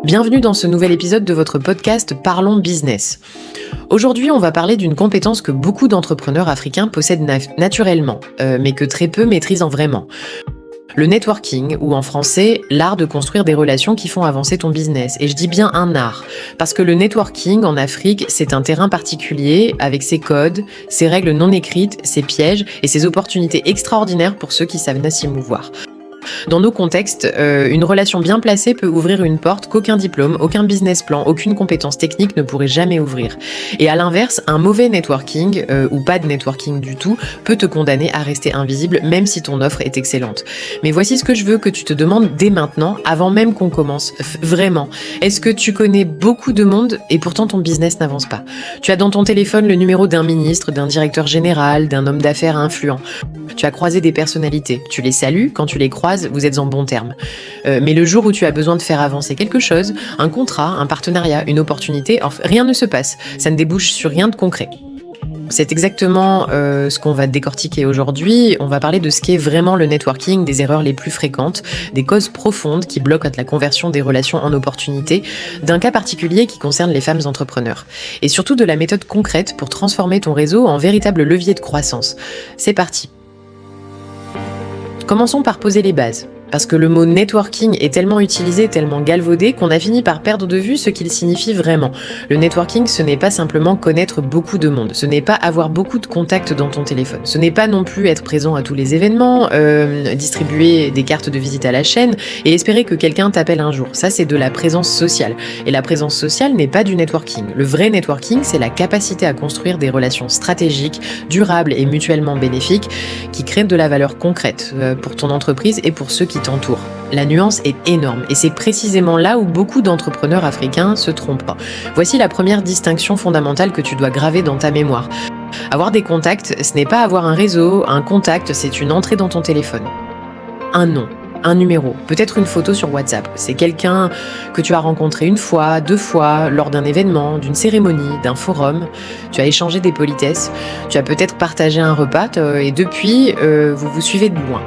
Bienvenue dans ce nouvel épisode de votre podcast Parlons Business. Aujourd'hui, on va parler d'une compétence que beaucoup d'entrepreneurs africains possèdent naturellement, mais que très peu maîtrisent vraiment. Le networking, ou en français, l'art de construire des relations qui font avancer ton business. Et je dis bien un art, parce que le networking en Afrique, c'est un terrain particulier, avec ses codes, ses règles non écrites, ses pièges et ses opportunités extraordinaires pour ceux qui savent s'y mouvoir. Dans nos contextes, une relation bien placée peut ouvrir une porte qu'aucun diplôme, aucun business plan, aucune compétence technique ne pourrait jamais ouvrir. Et à l'inverse, un mauvais networking, ou pas de networking du tout, peut te condamner à rester invisible, même si ton offre est excellente. Mais voici ce que je veux que tu te demandes dès maintenant, avant même qu'on commence. Vraiment. Est-ce que tu connais beaucoup de monde et pourtant ton business n'avance pas ? Tu as dans ton téléphone le numéro d'un ministre, d'un directeur général, d'un homme d'affaires influent. Tu as croisé des personnalités. Tu les salues, quand tu les croises, vous êtes en bons termes. Mais le jour où tu as besoin de faire avancer quelque chose, un contrat, un partenariat, une opportunité, rien ne se passe. Ça ne débouche sur rien de concret. C'est exactement ce qu'on va décortiquer aujourd'hui. On va parler de ce qu'est vraiment le networking, des erreurs les plus fréquentes, des causes profondes qui bloquent la conversion des relations en opportunités, d'un cas particulier qui concerne les femmes entrepreneurs. Et surtout de la méthode concrète pour transformer ton réseau en véritable levier de croissance. C'est parti. Commençons par poser les bases. Parce que le mot networking est tellement utilisé, tellement galvaudé, qu'on a fini par perdre de vue ce qu'il signifie vraiment. Le networking, ce n'est pas simplement connaître beaucoup de monde, ce n'est pas avoir beaucoup de contacts dans ton téléphone, ce n'est pas non plus être présent à tous les événements, distribuer des cartes de visite à la chaîne et espérer que quelqu'un t'appelle un jour. Ça, c'est de la présence sociale. Et la présence sociale n'est pas du networking. Le vrai networking, c'est la capacité à construire des relations stratégiques, durables et mutuellement bénéfiques qui créent de la valeur concrète pour ton entreprise et pour ceux qui t'entoure. La nuance est énorme et c'est précisément là où beaucoup d'entrepreneurs africains se trompent. Voici la première distinction fondamentale que tu dois graver dans ta mémoire. Avoir des contacts, ce n'est pas avoir un réseau, un contact, c'est une entrée dans ton téléphone. Un nom, un numéro, peut-être une photo sur WhatsApp. C'est quelqu'un que tu as rencontré une fois, deux fois, lors d'un événement, d'une cérémonie, d'un forum. Tu as échangé des politesses, tu as peut-être partagé un repas et depuis, vous vous suivez de loin.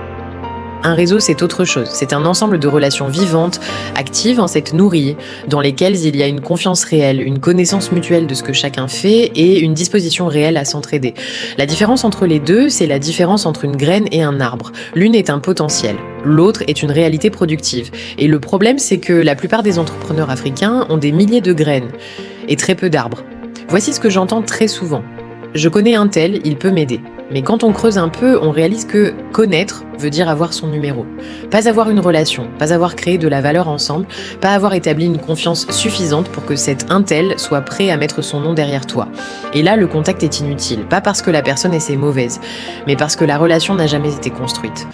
Un réseau, c'est autre chose. C'est un ensemble de relations vivantes, actives, nourries, dans lesquelles il y a une confiance réelle, une connaissance mutuelle de ce que chacun fait et une disposition réelle à s'entraider. La différence entre les deux, c'est la différence entre une graine et un arbre. L'une est un potentiel, l'autre est une réalité productive. Et le problème, c'est que la plupart des entrepreneurs africains ont des milliers de graines et très peu d'arbres. Voici ce que j'entends très souvent. Je connais un tel, il peut m'aider. Mais quand on creuse un peu, on réalise que connaître veut dire avoir son numéro. Pas avoir une relation, pas avoir créé de la valeur ensemble, pas avoir établi une confiance suffisante pour que cet un tel soit prêt à mettre son nom derrière toi. Et là, le contact est inutile, pas parce que la personne est mauvaise, mais parce que la relation n'a jamais été construite.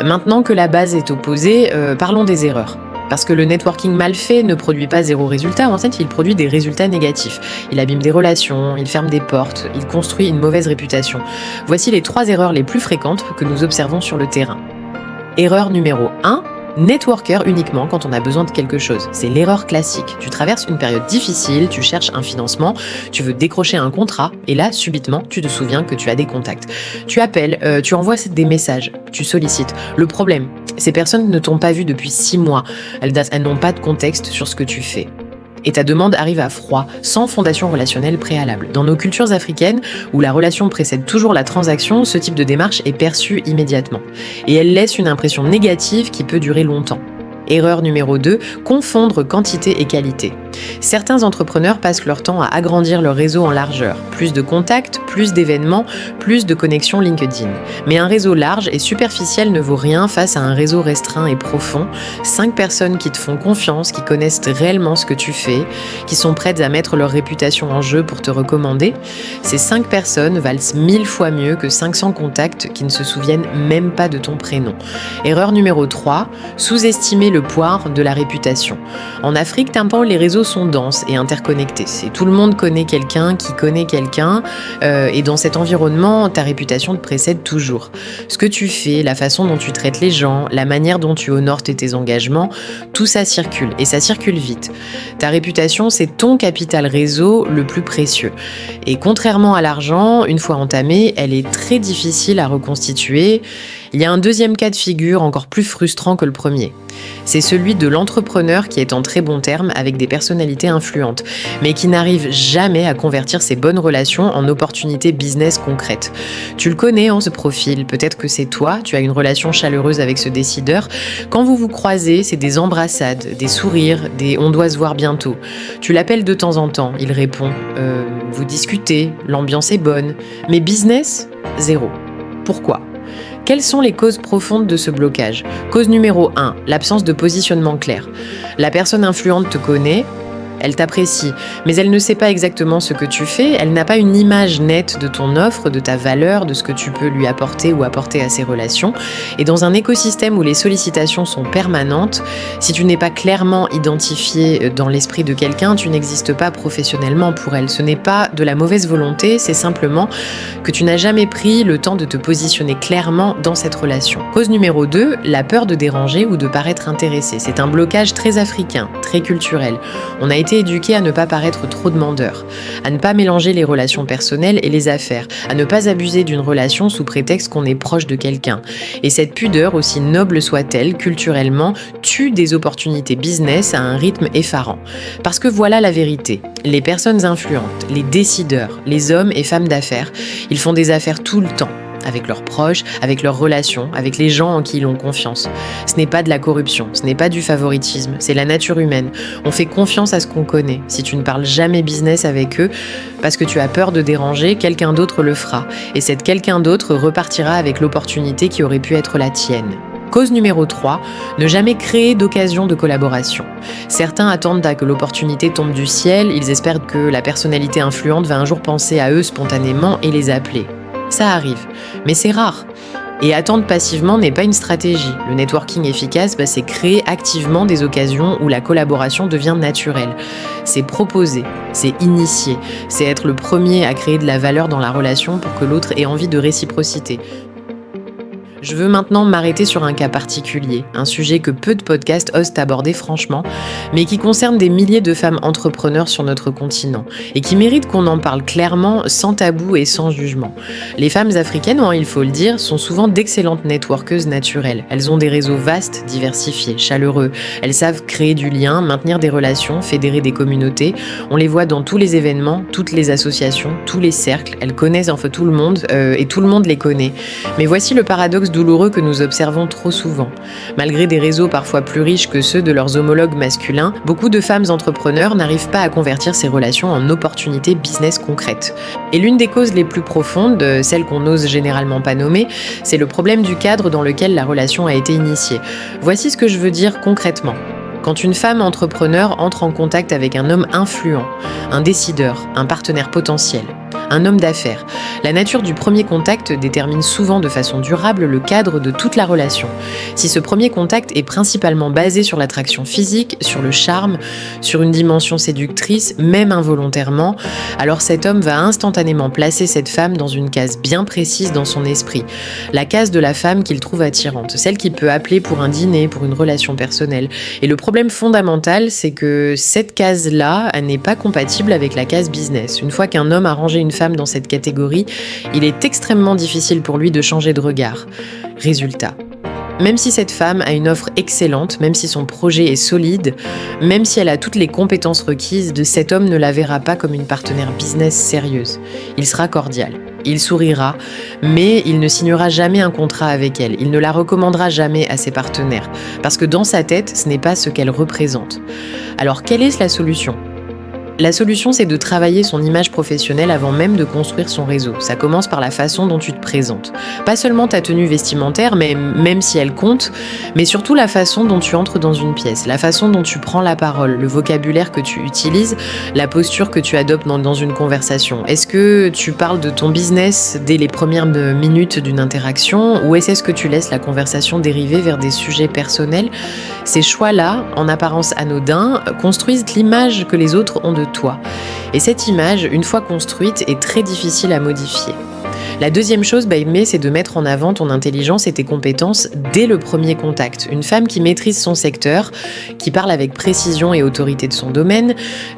Maintenant que la base est opposée, parlons des erreurs. Parce que le networking mal fait ne produit pas zéro résultat, en fait, il produit des résultats négatifs. Il abîme des relations, il ferme des portes, il construit une mauvaise réputation. Voici les 3 erreurs les plus fréquentes que nous observons sur le terrain. Erreur numéro 1. Networker uniquement quand on a besoin de quelque chose. C'est l'erreur classique. Tu traverses une période difficile, tu cherches un financement, tu veux décrocher un contrat, et là, subitement, tu te souviens que tu as des contacts. Tu appelles, tu envoies des messages, tu sollicites. Le problème, ces personnes ne t'ont pas vu depuis 6 mois. Elles n'ont pas de contexte sur ce que tu fais. Et ta demande arrive à froid, sans fondation relationnelle préalable. Dans nos cultures africaines, où la relation précède toujours la transaction, ce type de démarche est perçu immédiatement. Et elle laisse une impression négative qui peut durer longtemps. Erreur numéro 2, confondre quantité et qualité. Certains entrepreneurs passent leur temps à agrandir leur réseau en largeur. Plus de contacts, plus d'événements, plus de connexions LinkedIn. Mais un réseau large et superficiel ne vaut rien face à un réseau restreint et profond. 5 personnes qui te font confiance, qui connaissent réellement ce que tu fais, qui sont prêtes à mettre leur réputation en jeu pour te recommander. Ces 5 personnes valent 1000 fois mieux que 500 contacts qui ne se souviennent même pas de ton prénom. Erreur numéro 3, sous-estimer le poids de la réputation. En Afrique, tympan, les réseaux sont denses et interconnectés. Tout le monde connaît quelqu'un qui connaît quelqu'un et dans cet environnement, ta réputation te précède toujours. Ce que tu fais, la façon dont tu traites les gens, la manière dont tu honores tes engagements, tout ça circule et ça circule vite. Ta réputation, c'est ton capital réseau le plus précieux. Et contrairement à l'argent, une fois entamée, elle est très difficile à reconstituer. Il y a un deuxième cas de figure encore plus frustrant que le premier. C'est celui de l'entrepreneur qui est en très bon terme avec des personnalités influentes, mais qui n'arrive jamais à convertir ses bonnes relations en opportunités business concrètes. Tu le connais, ce profil, peut-être que c'est toi, tu as une relation chaleureuse avec ce décideur. Quand vous vous croisez, c'est des embrassades, des sourires, des « on doit se voir bientôt ». Tu l'appelles de temps en temps, il répond « vous discutez, l'ambiance est bonne ». Mais business, zéro. Pourquoi ? Quelles sont les causes profondes de ce blocage ? Cause numéro 1, l'absence de positionnement clair. La personne influente te connaît, elle t'apprécie, mais elle ne sait pas exactement ce que tu fais, elle n'a pas une image nette de ton offre, de ta valeur, de ce que tu peux lui apporter ou apporter à ses relations. Et dans un écosystème où les sollicitations sont permanentes, si tu n'es pas clairement identifié dans l'esprit de quelqu'un, tu n'existes pas professionnellement pour elle. Ce n'est pas de la mauvaise volonté, c'est simplement que tu n'as jamais pris le temps de te positionner clairement dans cette relation. Cause numéro 2, la peur de déranger ou de paraître intéressé. C'est un blocage très africain, très culturel. On a été éduqué à ne pas paraître trop demandeur, à ne pas mélanger les relations personnelles et les affaires, à ne pas abuser d'une relation sous prétexte qu'on est proche de quelqu'un. Et cette pudeur, aussi noble soit-elle, culturellement, tue des opportunités business à un rythme effarant. Parce que voilà la vérité. Les personnes influentes, les décideurs, les hommes et femmes d'affaires, ils font des affaires tout le temps. Avec leurs proches, avec leurs relations, avec les gens en qui ils ont confiance. Ce n'est pas de la corruption, ce n'est pas du favoritisme, c'est la nature humaine. On fait confiance à ce qu'on connaît. Si tu ne parles jamais business avec eux, parce que tu as peur de déranger, quelqu'un d'autre le fera. Et cette quelqu'un d'autre repartira avec l'opportunité qui aurait pu être la tienne. Cause numéro 3, ne jamais créer d'occasion de collaboration. Certains attendent à que l'opportunité tombe du ciel, ils espèrent que la personnalité influente va un jour penser à eux spontanément et les appeler. Ça arrive, mais c'est rare. Et attendre passivement n'est pas une stratégie. Le networking efficace, c'est créer activement des occasions où la collaboration devient naturelle. C'est proposer, c'est initier, c'est être le premier à créer de la valeur dans la relation pour que l'autre ait envie de réciprocité. Je veux maintenant m'arrêter sur un cas particulier, un sujet que peu de podcasts osent aborder franchement, mais qui concerne des milliers de femmes entrepreneurs sur notre continent, et qui mérite qu'on en parle clairement, sans tabou et sans jugement. Les femmes africaines, il faut le dire, sont souvent d'excellentes networkeuses naturelles. Elles ont des réseaux vastes, diversifiés, chaleureux. Elles savent créer du lien, maintenir des relations, fédérer des communautés. On les voit dans tous les événements, toutes les associations, tous les cercles. Elles connaissent tout le monde, et tout le monde les connaît. Mais voici le paradoxe douloureux que nous observons trop souvent. Malgré des réseaux parfois plus riches que ceux de leurs homologues masculins, beaucoup de femmes entrepreneurs n'arrivent pas à convertir ces relations en opportunités business concrètes. Et l'une des causes les plus profondes, celle qu'on n'ose généralement pas nommer, c'est le problème du cadre dans lequel la relation a été initiée. Voici ce que je veux dire concrètement. Quand une femme entrepreneur entre en contact avec un homme influent, un décideur, un partenaire potentiel, un homme d'affaires, la nature du premier contact détermine souvent de façon durable le cadre de toute la relation. Si ce premier contact est principalement basé sur l'attraction physique, sur le charme, sur une dimension séductrice, même involontairement, alors cet homme va instantanément placer cette femme dans une case bien précise dans son esprit. La case de la femme qu'il trouve attirante, celle qu'il peut appeler pour un dîner, pour une relation personnelle. Et le problème fondamental, c'est que cette case-là, elle n'est pas compatible avec la case business. Une fois qu'un homme a rangé une femme dans cette catégorie, il est extrêmement difficile pour lui de changer de regard. Résultat. Même si cette femme a une offre excellente, même si son projet est solide, même si elle a toutes les compétences requises, cet homme ne la verra pas comme une partenaire business sérieuse. Il sera cordial, il sourira, mais il ne signera jamais un contrat avec elle. Il ne la recommandera jamais à ses partenaires, parce que dans sa tête, ce n'est pas ce qu'elle représente. Alors, quelle est la solution ? La solution, c'est de travailler son image professionnelle avant même de construire son réseau. Ça commence par la façon dont tu te présentes. Pas seulement ta tenue vestimentaire, mais même si elle compte, mais surtout la façon dont tu entres dans une pièce, la façon dont tu prends la parole, le vocabulaire que tu utilises, la posture que tu adoptes dans une conversation. Est-ce que tu parles de ton business dès les premières minutes d'une interaction, ou est-ce que tu laisses la conversation dériver vers des sujets personnels ? Ces choix-là, en apparence anodins, construisent l'image que les autres ont de toi. Et cette image, une fois construite, est très difficile à modifier. La deuxième chose, c'est de mettre en avant ton intelligence et tes compétences dès le premier contact. Une femme qui maîtrise son secteur, qui parle avec précision et autorité de son domaine,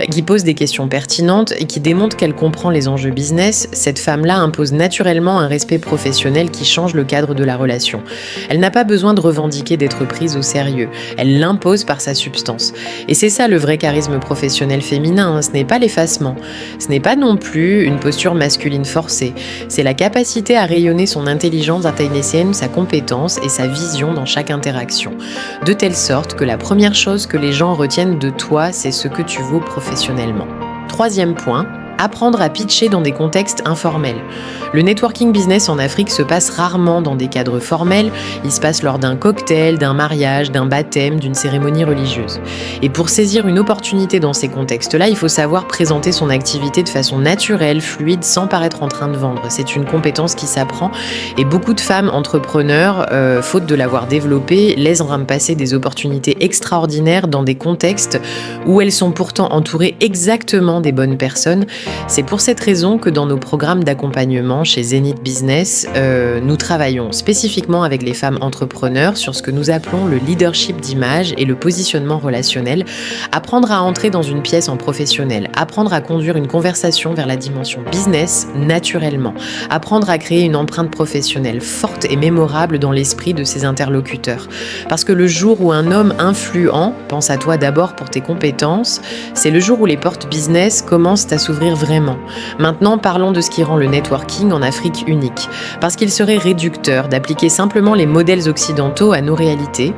qui pose des questions pertinentes et qui démontre qu'elle comprend les enjeux business, cette femme-là impose naturellement un respect professionnel qui change le cadre de la relation. Elle n'a pas besoin de revendiquer d'être prise au sérieux. Elle l'impose par sa substance. Et c'est ça le vrai charisme professionnel féminin, ce n'est pas l'effacement. Ce n'est pas non plus une posture masculine forcée. C'est la capacité à rayonner son intelligence artificielle, sa compétence et sa vision dans chaque interaction. De telle sorte que la première chose que les gens retiennent de toi, c'est ce que tu vaux professionnellement. Troisième point, apprendre à pitcher dans des contextes informels. Le networking business en Afrique se passe rarement dans des cadres formels, il se passe lors d'un cocktail, d'un mariage, d'un baptême, d'une cérémonie religieuse. Et pour saisir une opportunité dans ces contextes-là, il faut savoir présenter son activité de façon naturelle, fluide, sans paraître en train de vendre. C'est une compétence qui s'apprend et beaucoup de femmes entrepreneurs, faute de l'avoir développée, laissent en train de passer des opportunités extraordinaires dans des contextes où elles sont pourtant entourées exactement des bonnes personnes. C'est pour cette raison que dans nos programmes d'accompagnement chez Zenith Business, nous travaillons spécifiquement avec les femmes entrepreneurs sur ce que nous appelons le leadership d'image et le positionnement relationnel, apprendre à entrer dans une pièce en professionnel, apprendre à conduire une conversation vers la dimension business naturellement, apprendre à créer une empreinte professionnelle forte et mémorable dans l'esprit de ses interlocuteurs. Parce que le jour où un homme influent pense à toi d'abord pour tes compétences, c'est le jour où les portes business commencent à s'ouvrir vraiment. Maintenant, parlons de ce qui rend le networking en Afrique unique. Parce qu'il serait réducteur d'appliquer simplement les modèles occidentaux à nos réalités.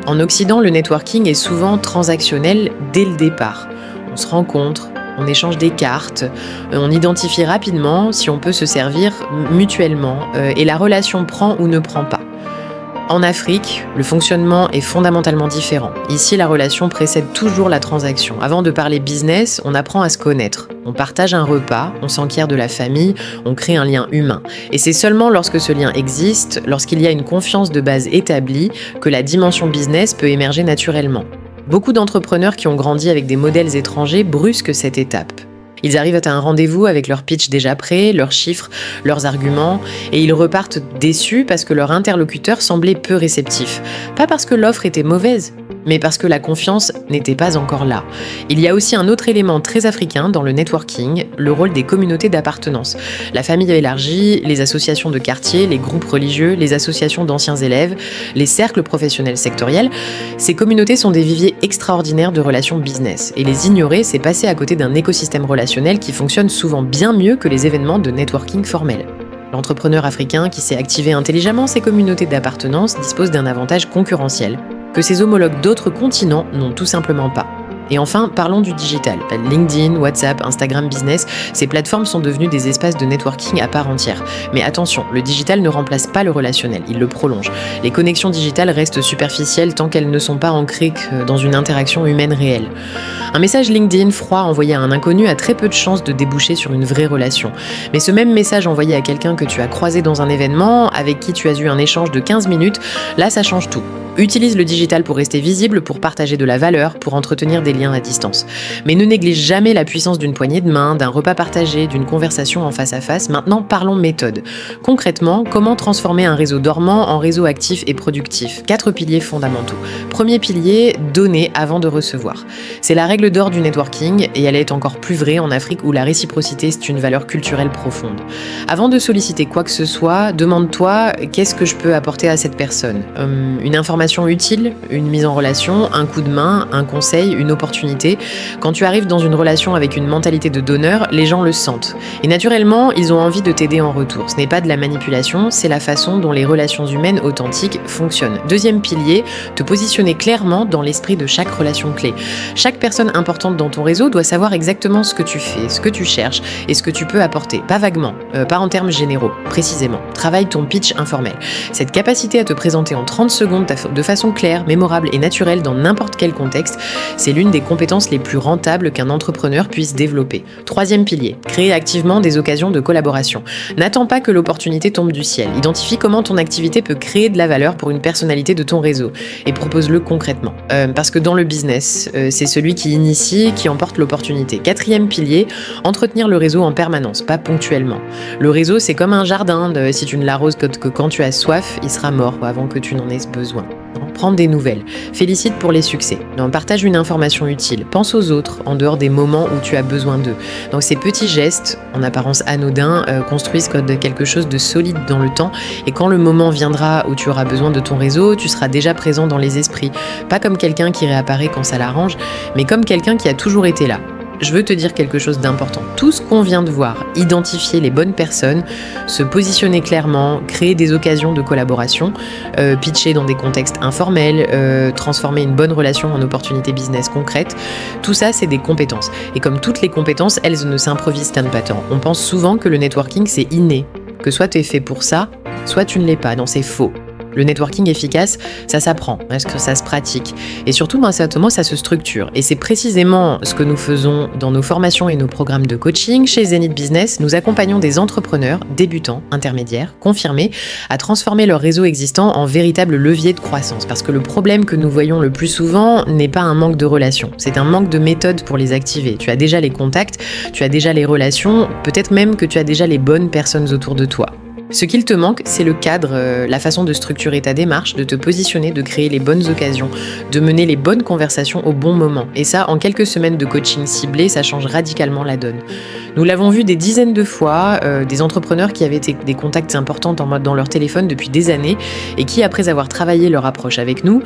En Occident, le networking est souvent transactionnel dès le départ. On se rencontre, on échange des cartes, on identifie rapidement si on peut se servir mutuellement et la relation prend ou ne prend pas. En Afrique, le fonctionnement est fondamentalement différent. Ici, la relation précède toujours la transaction. Avant de parler business, on apprend à se connaître. On partage un repas, on s'enquiert de la famille, on crée un lien humain. Et c'est seulement lorsque ce lien existe, lorsqu'il y a une confiance de base établie, que la dimension business peut émerger naturellement. Beaucoup d'entrepreneurs qui ont grandi avec des modèles étrangers brusquent cette étape. Ils arrivent à un rendez-vous avec leur pitch déjà prêt, leurs chiffres, leurs arguments, et ils repartent déçus parce que leur interlocuteur semblait peu réceptif. Pas parce que l'offre était mauvaise, mais parce que la confiance n'était pas encore là. Il y a aussi un autre élément très africain dans le networking, le rôle des communautés d'appartenance. La famille élargie, les associations de quartier, les groupes religieux, les associations d'anciens élèves, les cercles professionnels sectoriels, ces communautés sont des viviers extraordinaires de relations business. Et les ignorer, c'est passer à côté d'un écosystème relationnel qui fonctionne souvent bien mieux que les événements de networking formels. L'entrepreneur africain qui sait activer intelligemment ses communautés d'appartenance dispose d'un avantage concurrentiel que ses homologues d'autres continents n'ont tout simplement pas. Et enfin, parlons du digital. LinkedIn, WhatsApp, Instagram Business, ces plateformes sont devenues des espaces de networking à part entière. Mais attention, le digital ne remplace pas le relationnel, il le prolonge. Les connexions digitales restent superficielles tant qu'elles ne sont pas ancrées dans une interaction humaine réelle. Un message LinkedIn froid envoyé à un inconnu a très peu de chances de déboucher sur une vraie relation. Mais ce même message envoyé à quelqu'un que tu as croisé dans un événement, avec qui tu as eu un échange de 15 minutes, là ça change tout. Utilise le digital pour rester visible, pour partager de la valeur, pour entretenir des liens à distance. Mais ne néglige jamais la puissance d'une poignée de main, d'un repas partagé, d'une conversation en face à face. Maintenant, parlons méthode. Concrètement, comment transformer un réseau dormant en réseau actif et productif ? 4 piliers fondamentaux. Premier pilier, donner avant de recevoir. C'est la règle d'or du networking et elle est encore plus vraie en Afrique où la réciprocité c'est une valeur culturelle profonde. Avant de solliciter quoi que ce soit, demande-toi qu'est-ce que je peux apporter à cette personne ? Une information utile, une mise en relation, un coup de main, un conseil, une opportunité. Quand tu arrives dans une relation avec une mentalité de donneur, les gens le sentent. Et naturellement, ils ont envie de t'aider en retour. Ce n'est pas de la manipulation, c'est la façon dont les relations humaines authentiques fonctionnent. Deuxième pilier, te positionner clairement dans l'esprit de chaque relation clé. Chaque personne importante dans ton réseau doit savoir exactement ce que tu fais, ce que tu cherches et ce que tu peux apporter. Pas vaguement, pas en termes généraux, précisément. Travaille ton pitch informel. Cette capacité à te présenter en 30 secondes de façon claire, mémorable et naturelle dans n'importe quel contexte, c'est l'une des compétences les plus rentables qu'un entrepreneur puisse développer. Troisième pilier, créer activement des occasions de collaboration. N'attends pas que l'opportunité tombe du ciel. Identifie comment ton activité peut créer de la valeur pour une personnalité de ton réseau et propose-le concrètement. Parce que dans le business, c'est celui qui initie qui emporte l'opportunité. Quatrième pilier, entretenir le réseau en permanence, pas ponctuellement. Le réseau, c'est comme un jardin. Si tu ne l'arroses que quand tu as soif, il sera mort avant que tu n'en aies besoin. Prends des nouvelles. Félicite pour les succès. Partage une information utile. Pense aux autres en dehors des moments où tu as besoin d'eux. Donc ces petits gestes, en apparence anodins, construisent quelque chose de solide dans le temps. Et quand le moment viendra où tu auras besoin de ton réseau, tu seras déjà présent dans les esprits. Pas comme quelqu'un qui réapparaît quand ça l'arrange, mais comme quelqu'un qui a toujours été là. Je veux te dire quelque chose d'important. Tout ce qu'on vient de voir, identifier les bonnes personnes, se positionner clairement, créer des occasions de collaboration, pitcher dans des contextes informels, transformer une bonne relation en opportunité business concrète, tout ça, c'est des compétences. Et comme toutes les compétences, elles ne s'improvisent pas tant. On pense souvent que le networking, c'est inné, que soit tu es fait pour ça, soit tu ne l'es pas. Non, c'est faux. Le networking efficace, ça s'apprend, parce que ça se pratique. Et surtout, ça se structure. Et c'est précisément ce que nous faisons dans nos formations et nos programmes de coaching. Chez Zenith Business, nous accompagnons des entrepreneurs, débutants, intermédiaires, confirmés, à transformer leur réseau existant en véritable levier de croissance. Parce que le problème que nous voyons le plus souvent n'est pas un manque de relations, c'est un manque de méthode pour les activer. Tu as déjà les contacts, tu as déjà les relations, peut-être même que tu as déjà les bonnes personnes autour de toi. Ce qu'il te manque, c'est le cadre, la façon de structurer ta démarche, de te positionner, de créer les bonnes occasions, de mener les bonnes conversations au bon moment. Et ça, en quelques semaines de coaching ciblé, ça change radicalement la donne. Nous l'avons vu des dizaines de fois, des entrepreneurs qui avaient des contacts importants dans leur téléphone depuis des années et qui, après avoir travaillé leur approche avec nous,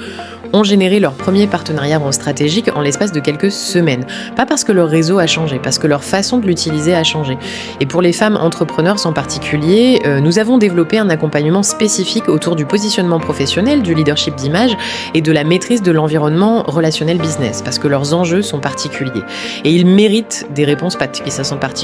ont généré leur premier partenariat stratégique en l'espace de quelques semaines. Pas parce que leur réseau a changé, parce que leur façon de l'utiliser a changé. Et pour les femmes entrepreneurs en particulier, nous avons développé un accompagnement spécifique autour du positionnement professionnel, du leadership d'image et de la maîtrise de l'environnement relationnel business, parce que leurs enjeux sont particuliers. Et ils méritent des réponses qui sont particulières.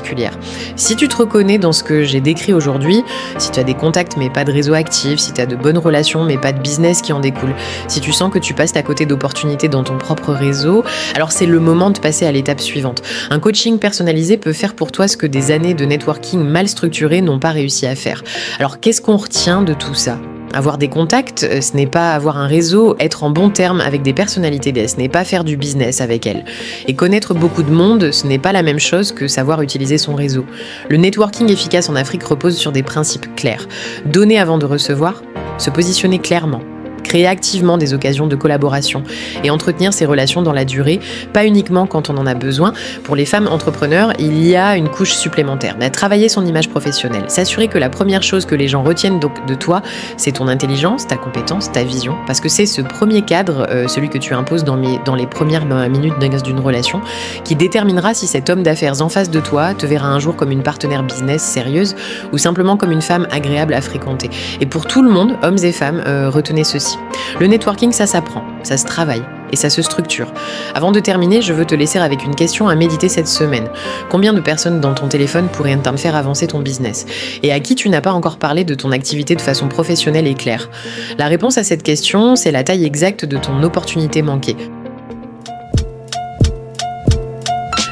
Si tu te reconnais dans ce que j'ai décrit aujourd'hui, si tu as des contacts mais pas de réseau actif, si tu as de bonnes relations mais pas de business qui en découle, si tu sens que tu passes à côté d'opportunités dans ton propre réseau, alors c'est le moment de passer à l'étape suivante. Un coaching personnalisé peut faire pour toi ce que des années de networking mal structuré n'ont pas réussi à faire. Alors qu'est-ce qu'on retient de tout ça ? Avoir des contacts, ce n'est pas avoir un réseau, être en bon terme avec des personnalités, ce n'est pas faire du business avec elles. Et connaître beaucoup de monde, ce n'est pas la même chose que savoir utiliser son réseau. Le networking efficace en Afrique repose sur des principes clairs. Donner avant de recevoir, se positionner clairement, créer activement des occasions de collaboration et entretenir ces relations dans la durée, pas uniquement quand on en a besoin. Pour les femmes entrepreneurs, il y a une couche supplémentaire. Travailler son image professionnelle, s'assurer que la première chose que les gens retiennent donc de toi, c'est ton intelligence, ta compétence, ta vision, parce que c'est ce premier cadre, celui que tu imposes dans les premières minutes d'une relation, qui déterminera si cet homme d'affaires en face de toi te verra un jour comme une partenaire business sérieuse ou simplement comme une femme agréable à fréquenter. Et pour tout le monde, hommes et femmes, retenez ceci. Le networking, ça s'apprend, ça se travaille et ça se structure. Avant de terminer, je veux te laisser avec une question à méditer cette semaine. Combien de personnes dans ton téléphone pourraient te faire avancer ton business ? Et à qui tu n'as pas encore parlé de ton activité de façon professionnelle et claire ? La réponse à cette question, c'est la taille exacte de ton opportunité manquée.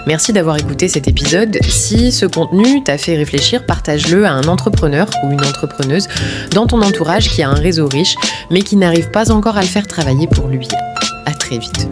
Merci d'avoir écouté cet épisode. Si ce contenu t'a fait réfléchir, partage-le à un entrepreneur ou une entrepreneuse dans ton entourage qui a un réseau riche, mais qui n'arrive pas encore à le faire travailler pour lui. À très vite.